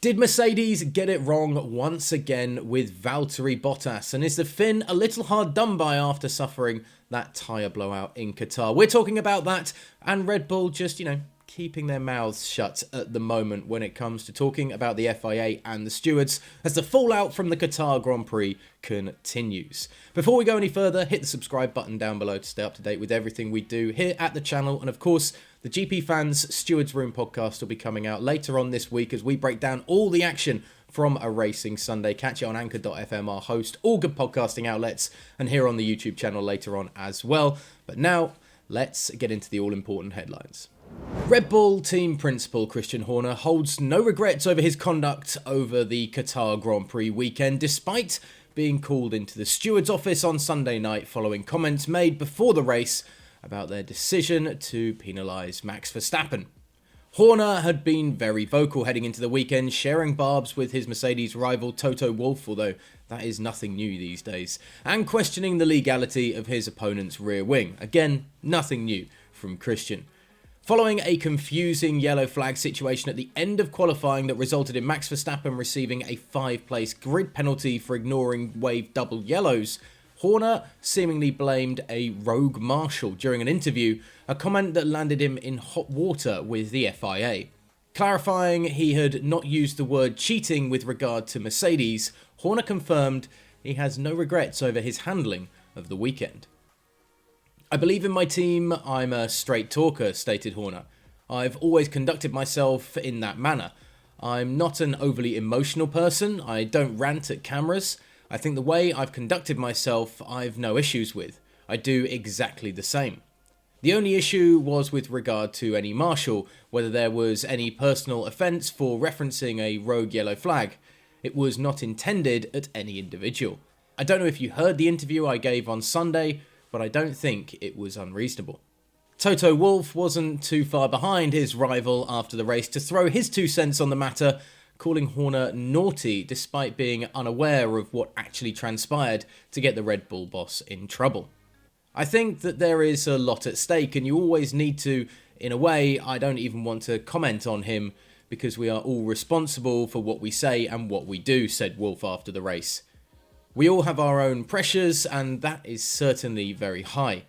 Did Mercedes get it wrong once again with Valtteri Bottas? And is the Finn a little hard done by after suffering that tyre blowout in Qatar? We're talking about that, and Red Bull just, keeping their mouths shut at the moment when it comes to talking about the FIA and the stewards as the fallout from the Qatar Grand Prix continues. Before we go any further, hit the subscribe button down below to stay up to date with everything we do here at the channel, and of course the GPFans Stewards Room podcast will be coming out later on this week as we break down all the action from a racing Sunday. Catch it on anchor.fm, our host, all good podcasting outlets, and here on the YouTube channel later on as well. But now, let's get into the all-important headlines. Red Bull team principal Christian Horner holds no regrets over his conduct over the Qatar Grand Prix weekend, despite being called into the steward's office on Sunday night following comments made before the race about their decision to penalise Max Verstappen. Horner had been very vocal heading into the weekend, sharing barbs with his Mercedes rival Toto Wolff, although that is nothing new these days, and questioning the legality of his opponent's rear wing. Again, nothing new from Christian. Following a confusing yellow flag situation at the end of qualifying that resulted in Max Verstappen receiving a 5-place grid penalty for ignoring waved double yellows, Horner seemingly blamed a rogue marshal during an interview, a comment that landed him in hot water with the FIA. Clarifying he had not used the word cheating with regard to Mercedes, Horner confirmed he has no regrets over his handling of the weekend. "I believe in my team, I'm a straight talker," stated Horner. "I've always conducted myself in that manner. I'm not an overly emotional person, I don't rant at cameras. I think the way I've conducted myself I've no issues with. I do exactly the same. The only issue was with regard to any marshal, whether there was any personal offence for referencing a rogue yellow flag. It was not intended at any individual. I don't know if you heard the interview I gave on Sunday, but I don't think it was unreasonable." Toto Wolff wasn't too far behind his rival after the race to throw his 2 cents on the matter, calling Horner naughty despite being unaware of what actually transpired to get the Red Bull boss in trouble. "I think that there is a lot at stake and you always need to, in a way, I don't even want to comment on him because we are all responsible for what we say and what we do," said Wolff after the race. "We all have our own pressures and that is certainly very high."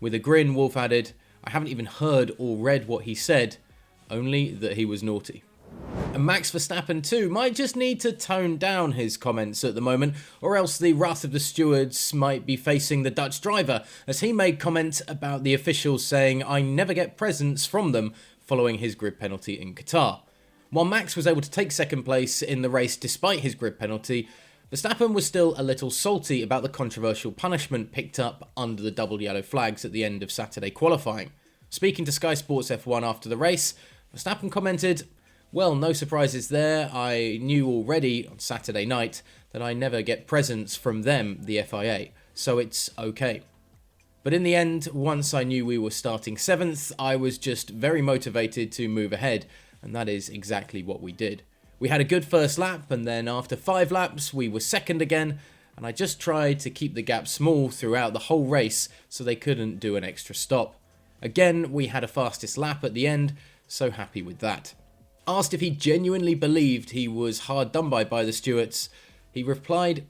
With a grin, Wolff added, "I haven't even heard or read what he said, only that he was naughty." And Max Verstappen too might just need to tone down his comments at the moment, or else the wrath of the stewards might be facing the Dutch driver, as he made comment about the officials saying, "I never get presents from them," following his grid penalty in Qatar. While Max was able to take second place in the race despite his grid penalty, Verstappen was still a little salty about the controversial punishment picked up under the double yellow flags at the end of Saturday qualifying. Speaking to Sky Sports F1 after the race, Verstappen commented, "Well, no surprises there. I knew already on Saturday night that I never get presents from them, the FIA, so it's okay. But in the end, once I knew we were starting 7th, I was just very motivated to move ahead, and that is exactly what we did. We had a good first lap, and then after 5 laps, we were second again, and I just tried to keep the gap small throughout the whole race so they couldn't do an extra stop. Again, we had a fastest lap at the end, so happy with that." Asked if he genuinely believed he was hard done by the stewards, he replied,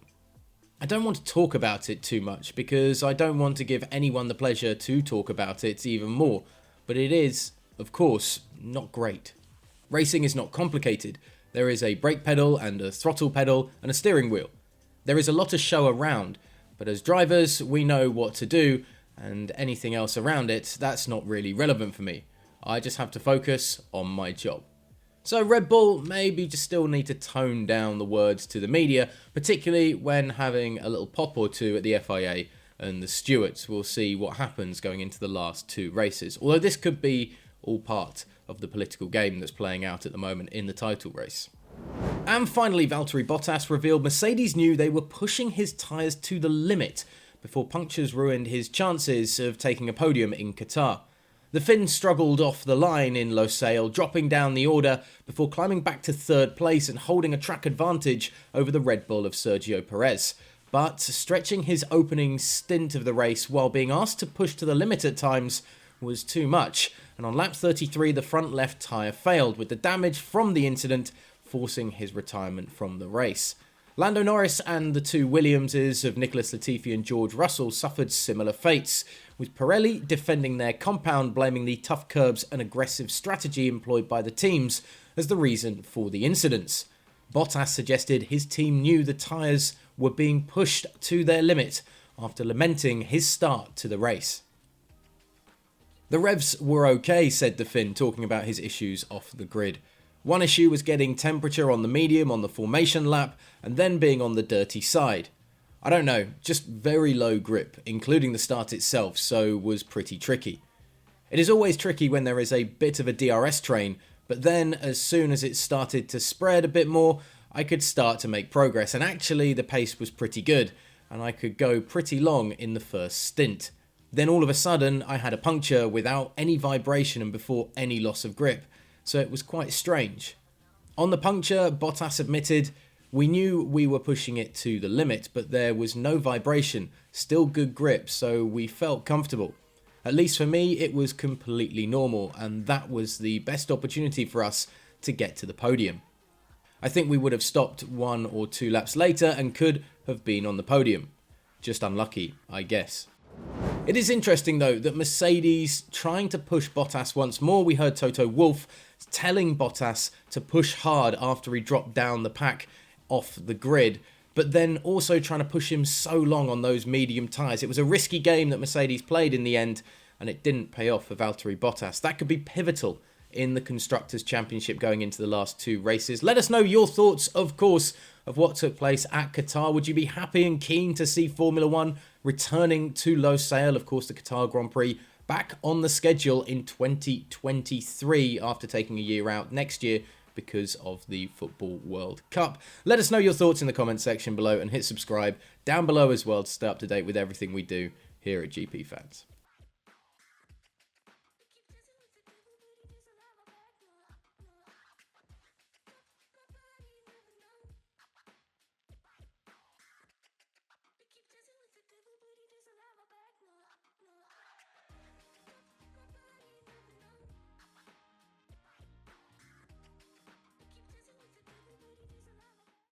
"I don't want to talk about it too much because I don't want to give anyone the pleasure to talk about it even more, but it is, of course, not great. Racing is not complicated. There is a brake pedal and a throttle pedal and a steering wheel. There is a lot of show around, but as drivers we know what to do, and anything else around it, that's not really relevant for me. I just have to focus on my job." So Red Bull maybe just still need to tone down the words to the media, particularly when having a little pop or two at the FIA and the stewards. We'll see what happens going into the last 2 races, although this could be all part of the political game that's playing out at the moment in the title race. And finally, Valtteri Bottas revealed Mercedes knew they were pushing his tyres to the limit before punctures ruined his chances of taking a podium in Qatar. The Finn struggled off the line in Losail, dropping down the order before climbing back to 3rd place and holding a track advantage over the Red Bull of Sergio Perez. But stretching his opening stint of the race while being asked to push to the limit at times was too much, and on lap 33 the front left tyre failed, with the damage from the incident forcing his retirement from the race. Lando Norris and the two Williamses of Nicholas Latifi and George Russell suffered similar fates, with Pirelli defending their compound, blaming the tough curbs and aggressive strategy employed by the teams as the reason for the incidents. Bottas suggested his team knew the tyres were being pushed to their limit after lamenting his start to the race. The revs were okay, said the Finn, talking about his issues off the grid. One issue was getting temperature on the medium on the formation lap and then being on the dirty side. I don't know, just very low grip, including the start itself, so was pretty tricky. It is always tricky when there is a bit of a DRS train, but then as soon as it started to spread a bit more, I could start to make progress, and actually the pace was pretty good, and I could go pretty long in the first stint. Then all of a sudden I had a puncture without any vibration and before any loss of grip, so it was quite strange. On the puncture, Bottas admitted, "We knew we were pushing it to the limit, but there was no vibration, still good grip, so we felt comfortable. At least for me, it was completely normal, and that was the best opportunity for us to get to the podium. I think we would have stopped 1 or 2 laps later and could have been on the podium. Just unlucky, I guess." It is interesting though that Mercedes trying to push Bottas once more. We heard Toto Wolff telling Bottas to push hard after he dropped down the pack off the grid, but then also trying to push him so long on those medium tyres. It was a risky game that Mercedes played in the end, and it didn't pay off for Valtteri Bottas. That could be pivotal in the Constructors' Championship going into the last 2 races. Let us know your thoughts, of course, of what took place at Qatar. Would you be happy and keen to see Formula 1 returning to Losail? Of course, the Qatar Grand Prix back on the schedule in 2023 after taking a year out next year because of the Football World Cup. Let us know your thoughts in the comment section below and hit subscribe down below as well to stay up to date with everything we do here at GP Fans.